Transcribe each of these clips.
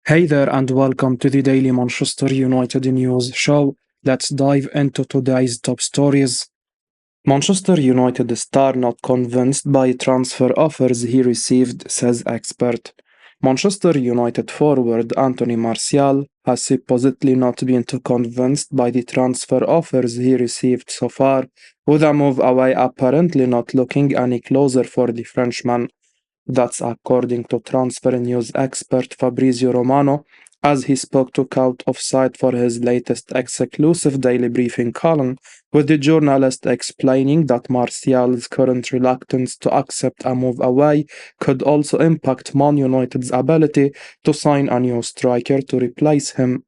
Hey there, and welcome to the Daily Manchester United News Show. Let's dive into today's top stories. Manchester United star not convinced by transfer offers he received, says expert. Manchester United forward Anthony Martial has supposedly not been too convinced by the transfer offers he received so far, with a move away apparently not looking any closer for the Frenchman. That's according to transfer news expert Fabrizio Romano, as he spoke to Count Offside for his latest exclusive daily briefing column, with the journalist explaining that Martial's current reluctance to accept a move away could also impact Man United's ability to sign a new striker to replace him.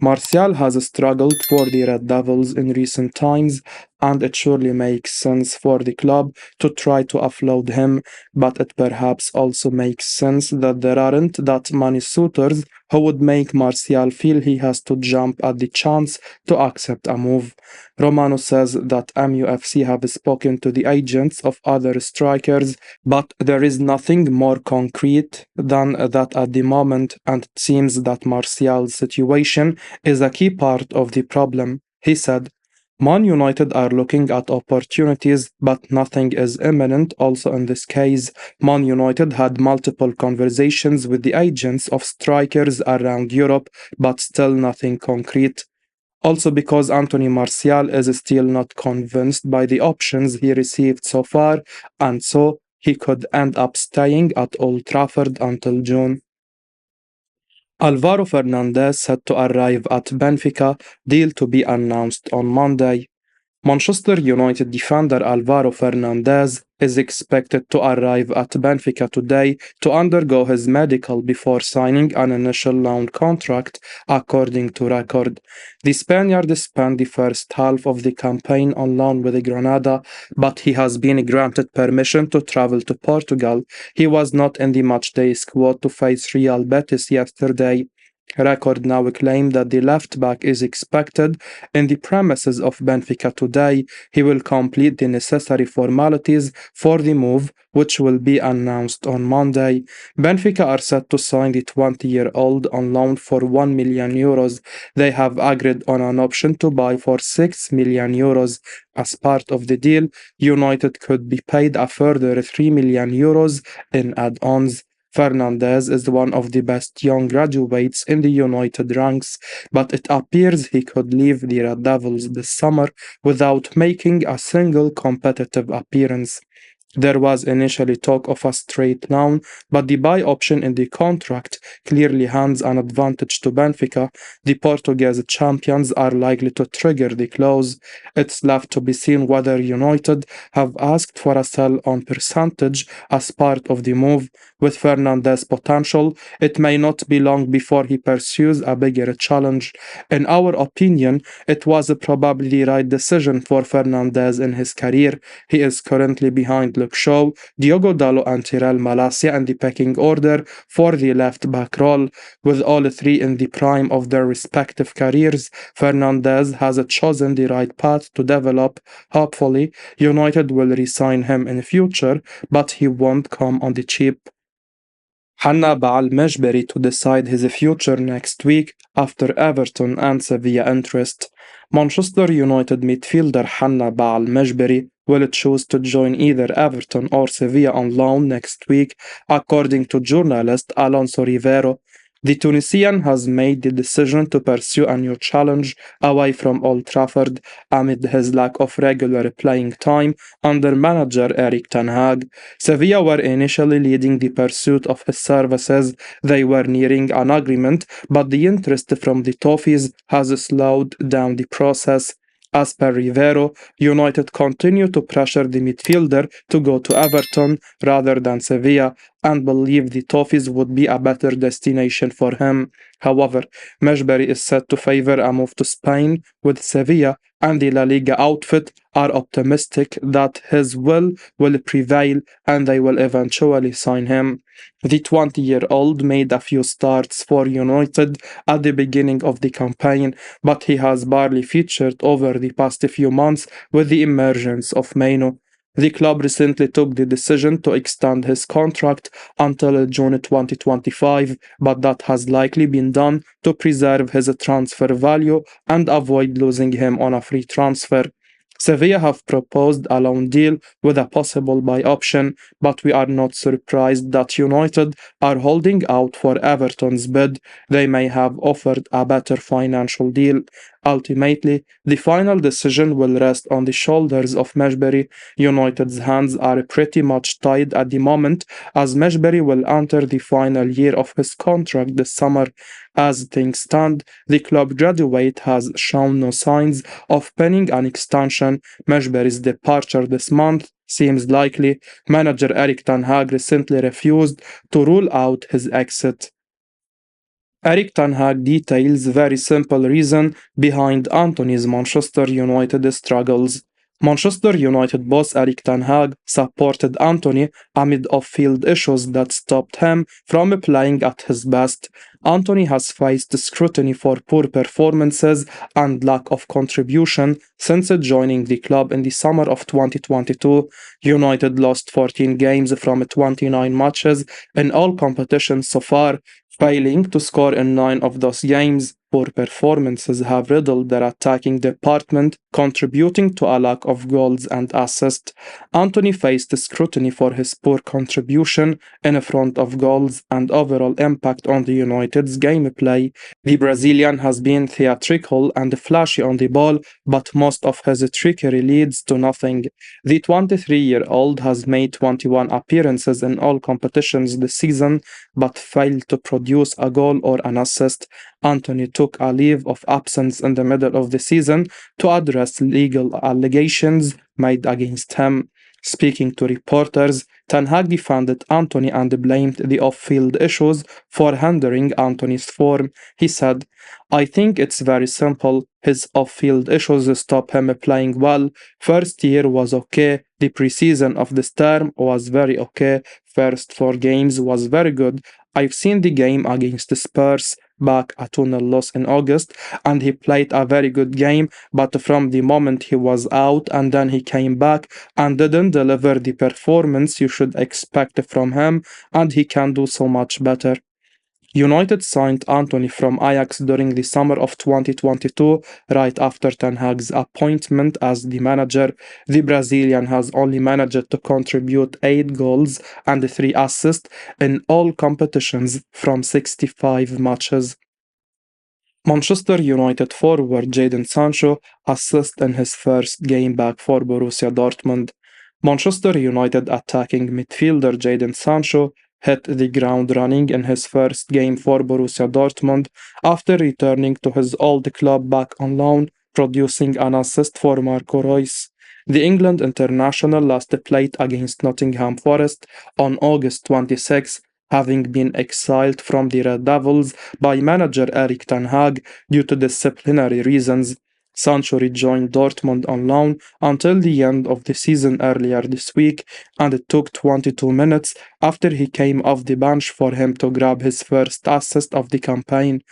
Martial has struggled for the Red Devils in recent times, and it surely makes sense for the club to try to offload him, but it perhaps also makes sense that there aren't that many suitors who would make Martial feel he has to jump at the chance to accept a move. Romano says that MUFC have spoken to the agents of other strikers, but there is nothing more concrete than that at the moment, and it seems that Martial's situation is a key part of the problem. He said, Man United are looking at opportunities, but nothing is imminent. Also, in this case, Man United had multiple conversations with the agents of strikers around Europe, but still nothing concrete. Also, because Anthony Martial is still not convinced by the options he received so far, and so he could end up staying at Old Trafford until June. Alvaro Fernandez set to arrive at Benfica, deal to be announced on Monday. Manchester United defender Alvaro Fernandez is expected to arrive at Benfica today to undergo his medical before signing an initial loan contract, according to Record. The Spaniard spent the first half of the campaign on loan with Granada, but he has been granted permission to travel to Portugal. He was not in the matchday squad to face Real Betis yesterday. Record now claim that the left back is expected in the premises of Benfica today. He will complete the necessary formalities for the move, which will be announced on Monday. Benfica are set to sign the 20-year-old on loan for €1 million. They have agreed on an option to buy for €6 million. As part of the deal, United could be paid a further €3 million in add-ons. Fernandez is one of the best young graduates in the United ranks, but it appears he could leave the Red Devils this summer without making a single competitive appearance. There was initially talk of a straight loan, but the buy option in the contract clearly hands an advantage to Benfica. The Portuguese champions are likely to trigger the clause. It's left to be seen whether United have asked for a sell-on percentage as part of the move. With Fernandez's potential, it may not be long before he pursues a bigger challenge. In our opinion, it was probably the right decision for Fernandez in his career. He is currently behind Luke Shaw, Diogo Dalot and Tyrell Malacia in the pecking order for the left-back role. With all three in the prime of their respective careers, Fernandez has chosen the right path to develop. Hopefully, United will re-sign him in the future, but he won't come on the cheap. Hannibal Mejbri to decide his future next week after Everton and Sevilla interest. Manchester United midfielder Hannibal Mejbri will choose to join either Everton or Sevilla on loan next week, according to journalist Alonso Rivero. The Tunisian has made the decision to pursue a new challenge away from Old Trafford amid his lack of regular playing time under manager Erik Tanha. Sevilla were initially leading the pursuit of his services. They were nearing an agreement, but the interest from the Toffees has slowed down the process. As per Rivero, United continue to pressure the midfielder to go to Everton rather than Sevilla and believe the Toffees would be a better destination for him. However, Mejbri is said to favor a move to Spain with Sevilla, and the La Liga outfit are optimistic that his will prevail and they will eventually sign him. The 20-year-old made a few starts for United at the beginning of the campaign, but he has barely featured over the past few months with the emergence of Maino. The club recently took the decision to extend his contract until June 2025, but that has likely been done to preserve his transfer value and avoid losing him on a free transfer. Sevilla have proposed a loan deal with a possible buy option, but we are not surprised that United are holding out for Everton's bid. They may have offered a better financial deal. Ultimately, the final decision will rest on the shoulders of Mejbri. United's hands are pretty much tied at the moment, as Mejbri will enter the final year of his contract this summer. As things stand, the club graduate has shown no signs of penning an extension. Mejberi's departure this month seems likely. Manager Erik Tanha recently refused to rule out his exit. Erik Ten Hag details very simple reason behind Antony's Manchester United struggles. Manchester United boss Erik Ten Hag supported Antony amid off-field issues that stopped him from playing at his best. Antony has faced scrutiny for poor performances and lack of contribution since joining the club in the summer of 2022. United lost 14 games from 29 matches in all competitions so far, failing to score in 9 of those games. Poor performances have riddled their attacking department, contributing to a lack of goals and assists. Antony faced scrutiny for his poor contribution in front of goals and overall impact on the United's gameplay. The Brazilian has been theatrical and flashy on the ball, but most of his trickery leads to nothing. The 23-year-old has made 21 appearances in all competitions this season, but failed to produce a goal or an assist. Antony took a leave of absence in the middle of the season to address legal allegations made against him. Speaking to reporters, Ten Hag defended Antony and blamed the off-field issues for hindering Antony's form. He said, "I think it's very simple. His off-field issues stop him playing well. First year was okay. The preseason of this term was very okay. First 4 games was very good. I've seen the game against Spurs back a 2-0 loss in August, and he played a very good game, but from the moment he was out and then he came back and didn't deliver the performance you should expect from him, and he can do so much better." United signed Antony from Ajax during the summer of 2022, right after Ten Hag's appointment as the manager. The Brazilian has only managed to contribute 8 goals and 3 assists in all competitions from 65 matches. Manchester United forward Jayden Sancho assist in his first game back for Borussia Dortmund. Manchester United attacking midfielder Jayden Sancho hit the ground running in his first game for Borussia Dortmund after returning to his old club back on loan, producing an assist for Marco Reus. The England international last played against Nottingham Forest on August 26, having been exiled from the Red Devils by manager Erik Ten Hag due to disciplinary reasons. Sancho rejoined Dortmund on loan until the end of the season earlier this week, and it took 22 minutes after he came off the bench for him to grab his first assist of the campaign.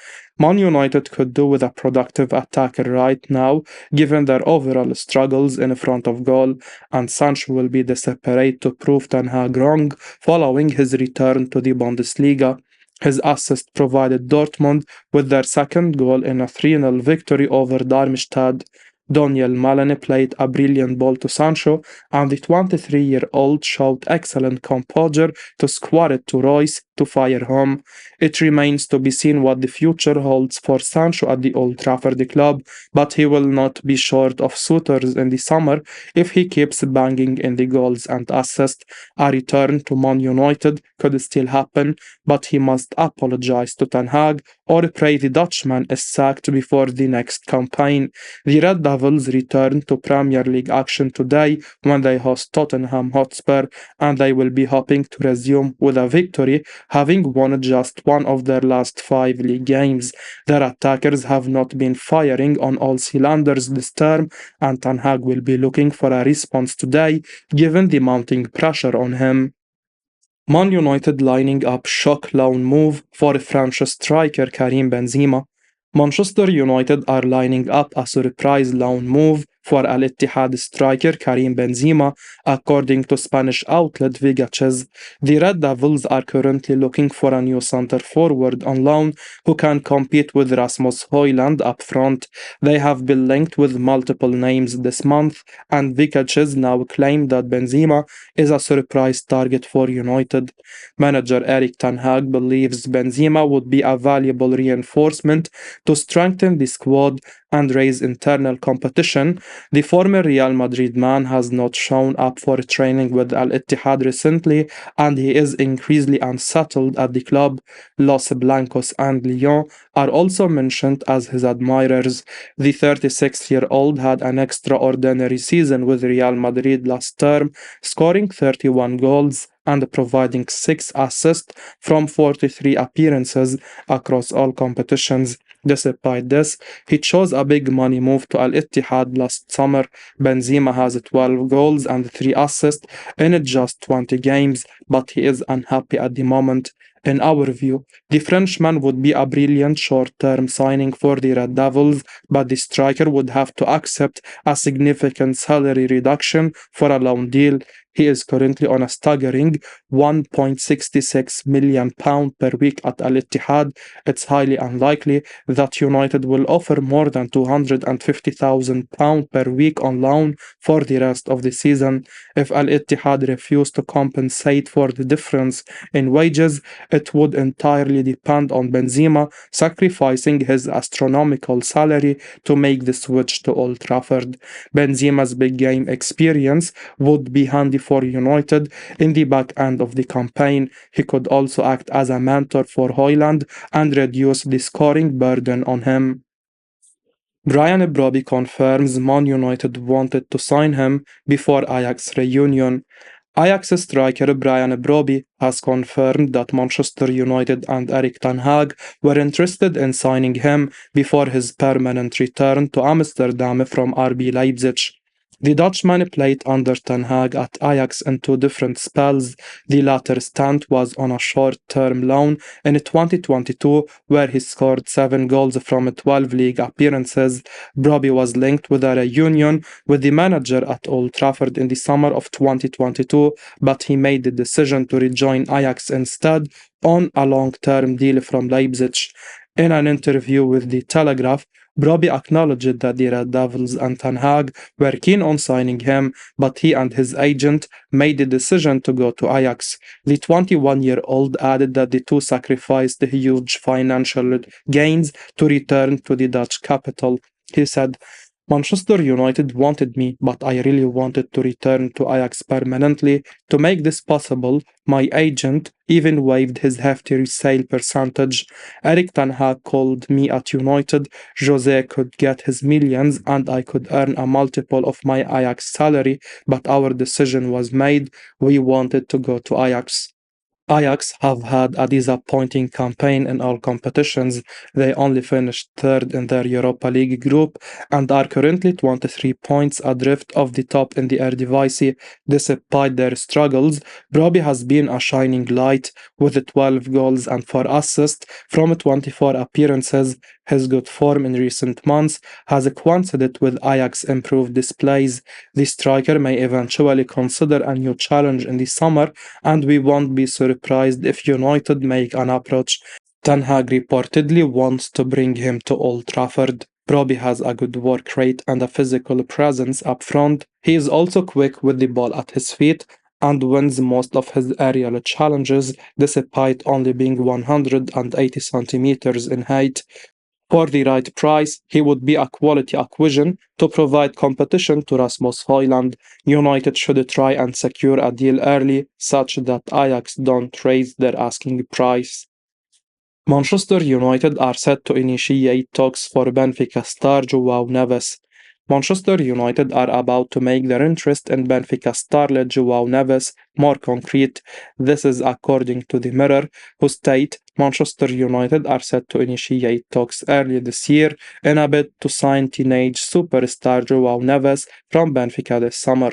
Man United could do with a productive attacker right now, given their overall struggles in front of goal, and Sancho will be desperate to prove Ten Hag wrong following his return to the Bundesliga. His assist provided Dortmund with their second goal in a 3-0 victory over Darmstadt. Daniel Malene played a brilliant ball to Sancho, and the 23-year-old showed excellent composure to square it to Royce to fire home. It remains to be seen what the future holds for Sancho at the Old Trafford club, but he will not be short of suitors in the summer if he keeps banging in the goals and assists. A return to Man United could still happen, but he must apologize to Ten Hag or pray the Dutchman is sacked before the next campaign. The Red Devils return to Premier League action today when they host Tottenham Hotspur, and they will be hoping to resume with a victory, having won just one of their last 5 league games. Their attackers have not been firing on all cylinders this term, and Ten Hag will be looking for a response today, given the mounting pressure on him. Man United lining up shock loan move for French striker Karim Benzema. Manchester United are lining up a surprise loan move for Al Ittihad striker Karim Benzema, according to Spanish outlet Vigaches. The Red Devils are currently looking for a new center forward on loan who can compete with Rasmus Højlund up front. They have been linked with multiple names this month, and Vigaches now claim that Benzema is a surprise target for United. Manager Erik Tanha believes Benzema would be a valuable reinforcement to strengthen the squad and raise internal competition. The former Real Madrid man has not shown up for training with Al Ittihad recently, and he is increasingly unsettled at the club. Los Blancos and Lyon are also mentioned as his admirers. The 36-year-old had an extraordinary season with Real Madrid last term, scoring 31 goals and providing 6 assists from 43 appearances across all competitions. Despite this, he chose a big money move to Al Ittihad last summer. Benzema has 12 goals and 3 assists in just 20 games, but he is unhappy at the moment. In our view, the Frenchman would be a brilliant short-term signing for the Red Devils, but the striker would have to accept a significant salary reduction for a loan deal. He is currently on a staggering £1.66 million per week at Al Ittihad. It's highly unlikely that United will offer more than £250,000 per week on loan for the rest of the season. If Al Ittihad refused to compensate for the difference in wages, it would entirely depend on Benzema sacrificing his astronomical salary to make the switch to Old Trafford. Benzema's big game experience would be handy for United in the back end of the campaign. He could also act as a mentor for Højlund and reduce the scoring burden on him. Brian Brobby confirms Man United wanted to sign him before Ajax reunion. Ajax striker Brian Brobby has confirmed that Manchester United and Erik ten Hag were interested in signing him before his permanent return to Amsterdam from RB Leipzig. The Dutchman played under Ten Hag at Ajax in 2 different spells. The latter stint was on a short-term loan in 2022, where he scored 7 goals from 12 league appearances. Brobby was linked with a reunion with the manager at Old Trafford in the summer of 2022, but he made the decision to rejoin Ajax instead on a long-term deal from Leipzig. In an interview with The Telegraph, Brobby acknowledged that the Red Devils and Ten Hag were keen on signing him, but he and his agent made the decision to go to Ajax. The 21-year-old added that the two sacrificed huge financial gains to return to the Dutch capital. He said, Manchester United wanted me, but I really wanted to return to Ajax permanently. To make this possible, my agent even waived his hefty resale percentage. Erik ten Hag called me at United. Jose could get his millions and I could earn a multiple of my Ajax salary, but our decision was made. We wanted to go to Ajax. Ajax have had a disappointing campaign in all competitions. They only finished third in their Europa League group and are currently 23 points adrift of the top in the Eredivisie. Despite their struggles, Brobby has been a shining light with 12 goals and 4 assists from 24 appearances. His good form in recent months has coincided with Ajax's improved displays. The striker may eventually consider a new challenge in the summer, and we won't be surprised if United make an approach. Ten Hag reportedly wants to bring him to Old Trafford. Brobby has a good work rate and a physical presence up front. He is also quick with the ball at his feet and wins most of his aerial challenges despite only being 180 centimeters in height. For the right price, he would be a quality acquisition to provide competition to Rasmus Højlund. United should try and secure a deal early such that Ajax don't raise their asking price. Manchester United are set to initiate talks for Benfica star João Neves. Manchester United are about to make their interest in Benfica starlet João Neves more concrete. This is according to the Mirror, who state Manchester United are set to initiate talks early this year in a bid to sign teenage superstar João Neves from Benfica this summer.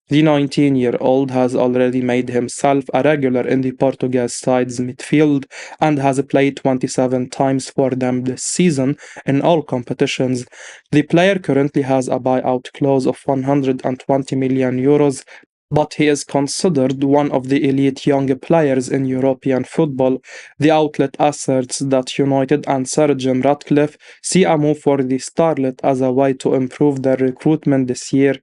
The 19-year-old has already made himself a regular in the Portuguese side's midfield and has played 27 times for them this season in all competitions. The player currently has a buyout clause of 120 million euros, but he is considered one of the elite young players in European football. The outlet asserts that United and Sir Jim Ratcliffe see a move for the starlet as a way to improve their recruitment this year.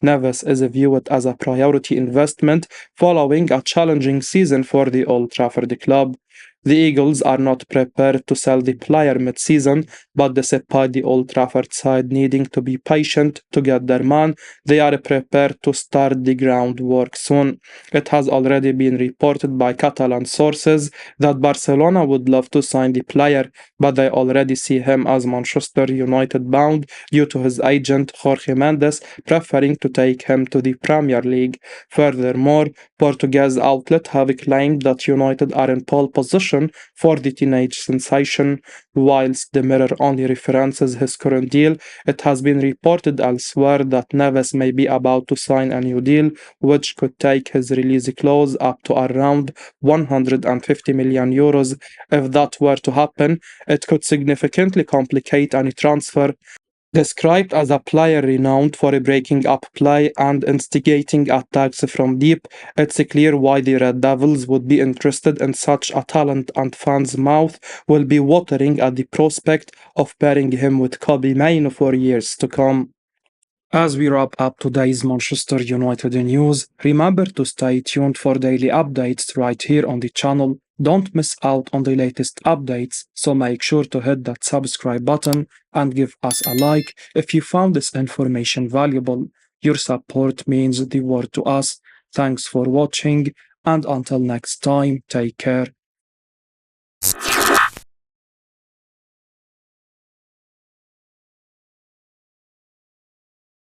Neves is viewed as a priority investment following a challenging season for the Old Trafford club. The Eagles are not prepared to sell the player mid-season, but despite the Old Trafford side needing to be patient to get their man, they are prepared to start the groundwork soon. It has already been reported by Catalan sources that Barcelona would love to sign the player, but they already see him as Manchester United bound due to his agent Jorge Mendes preferring to take him to the Premier League. Furthermore, Portuguese outlets have claimed that United are in pole position for the teenage sensation. Whilst the Mirror only references his current deal, it has been reported elsewhere that Neves may be about to sign a new deal, which could take his release clause up to around 150 million euros. If that were to happen, it could significantly complicate any transfer. Described as a player renowned for breaking up play and instigating attacks from deep, it's clear why the Red Devils would be interested in such a talent, and fans' mouth will be watering at the prospect of pairing him with Kobe Mainoo for years to come. As we wrap up today's Manchester United news, remember to stay tuned for daily updates right here on the channel. Don't miss out on the latest updates, so make sure to hit that subscribe button and give us a like if you found this information valuable. Your support means the world to us. Thanks for watching, and until next time, take care.